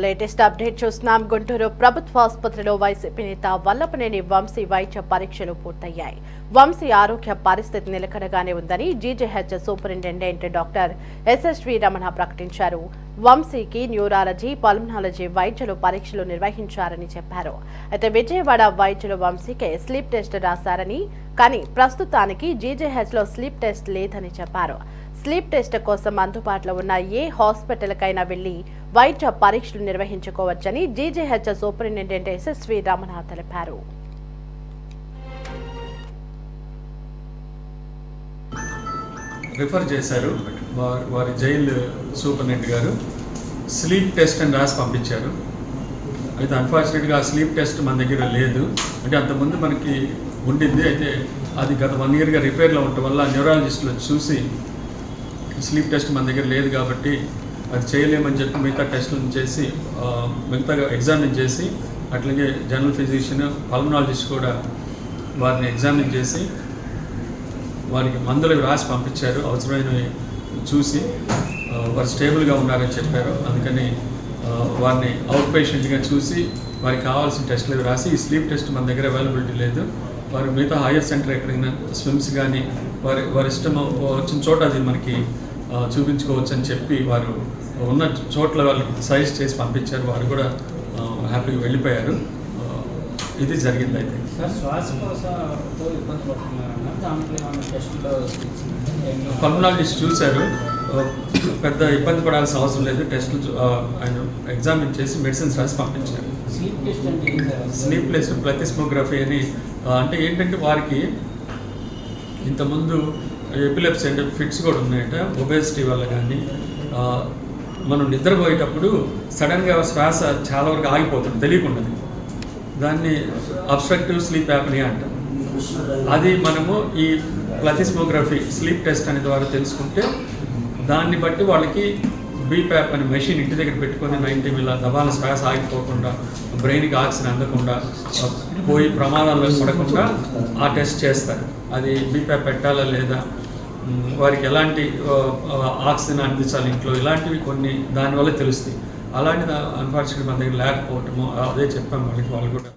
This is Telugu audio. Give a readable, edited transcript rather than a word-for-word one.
లేటెస్ట్ అప్డేట్ చూస్తున్నాం. గుంటూరు ప్రభుత్వ ఆసుపత్రిలో వైసీపీ నేత వల్లభనేని వంశీ వైద్య పరీక్షలు పూర్తయ్యాయి. వంశీ ఆరోగ్య పరిస్థితి నిలకడగానే ఉందని GGH superintendent doctor SSV Ramana ప్రకటించారు. వంశీకి న్యూరాలజీ, పల్మనాలజీ వైద్యులు పరీక్షలు నిర్వహించారని చెప్పారు. అయితే విజయవాడ వైద్యులు వంశీకి స్లీప్ టెస్ట్ రాశారని, కానీ ప్రస్తుతానికి జీజీహెచ్ లో స్లీప్ టెస్ట్ లేదని చెప్పారు. స్లీప్ టెస్ట్ కోసం అందుబాటులో ఉన్న ఏ హాస్పిటల్కైనా వెళ్లి వైద్య పరీక్షలు నిర్వహించుకోవచ్చని జీజీహెచ్ సూపరింటెండెంట్ ఎస్ఎస్వి రమణ తెలిపారు. రిఫర్ చేశారు వారి జైలు సూపరింటెండెంట్ గారు. స్లీప్ టెస్ట్ అని రాసి పంపించారు. అయితే అన్ఫార్చునేట్గా ఆ స్లీప్ టెస్ట్ మన దగ్గర లేదు. అంటే అంతకుముందు మనకి ఉండింది. అయితే అది గత 1 ఇయర్గా రిపేర్లో ఉండటం వల్ల న్యూరాలజిస్టులు చూసి స్లీప్ టెస్ట్ మన దగ్గర లేదు కాబట్టి అది చేయలేమని చెప్పి మిగతా టెస్టులను చేసి మిగతాగా ఎగ్జామిన్ చేసి, అట్లాగే జనరల్ ఫిజిషియన్, పల్మనాలజిస్ట్ కూడా వారిని ఎగ్జామిన్ చేసి వారికి మందులు రాసి పంపించారు. అవసరమైనవి చూసి వారు స్టేబుల్గా ఉన్నారని చెప్పారు. అందుకని వారిని అవుట్ పేషెంట్గా చూసి వారికి కావాల్సిన టెస్టులు రాసి, ఈ స్లీప్ టెస్ట్ మన దగ్గర అవైలబిలిటీ లేదు, వారు మిగతా హైయర్ సెంటర్ ఎక్కడైనా స్విమ్స్ కానీ వారి ఇష్టం వచ్చిన చోట అది మనకి చూపించుకోవచ్చు అని చెప్పి వారు ఉన్న చోట్ల వాళ్ళకి సజెస్ట్ చేసి పంపించారు. వారు కూడా హ్యాపీగా వెళ్ళిపోయారు. ఇది జరిగింది. అయితే పల్మనాలజిస్ట్ చూశారు, పెద్ద ఇబ్బంది పడాల్సిన అవసరం లేదు, టెస్టులు ఆయన ఎగ్జామిన్ చేసి మెడిసిన్స్ రాసి పంపించారు. స్లీప్ టెస్ట్ ప్లెతిస్మోగ్రఫీ అని అంటే ఏంటంటే వారికి ఇంతకుముందు ఎపిలెప్సీ అంటే ఫిట్స్ కూడా ఉన్నాయట. ఒబేసిటీ వల్ల కానీ మనం నిద్రపోయేటప్పుడు సడన్గా శ్వాస చాలా వరకు ఆగిపోతుంది తెలియకుండా. దాన్ని అబ్స్ట్రక్టివ్ స్లీప్ యాప్నియా అంటాం. అది మనము ఈ ప్లెతిస్మోగ్రఫీ స్లీప్ టెస్ట్ అనే ద్వారా తెలుసుకుంటే దాన్ని బట్టి వాళ్ళకి బీప్యాప్ అనే మెషిన్ ఇంటి దగ్గర పెట్టుకొని 90 ఇలా దబాల శ్వాస ఆగిపోకుండా, బ్రెయిన్కి ఆక్సిజన్ అందకుండా పోయి ప్రమాదాల్లో పడకుండా ఆ టెస్ట్ చేస్తారు. అది బీప్యాప్ పెట్టాలా లేదా, వారికి ఎలాంటి ఆక్సిజన్ అందించాలి ఇంట్లో, ఇలాంటివి కొన్ని దానివల్ల తెలుస్తాయి. అలాంటిది అన్ఫార్చునేట్గా మన దగ్గర లేకపోవటము అదే చెప్పాము వాళ్ళకి. వాళ్ళు కూడా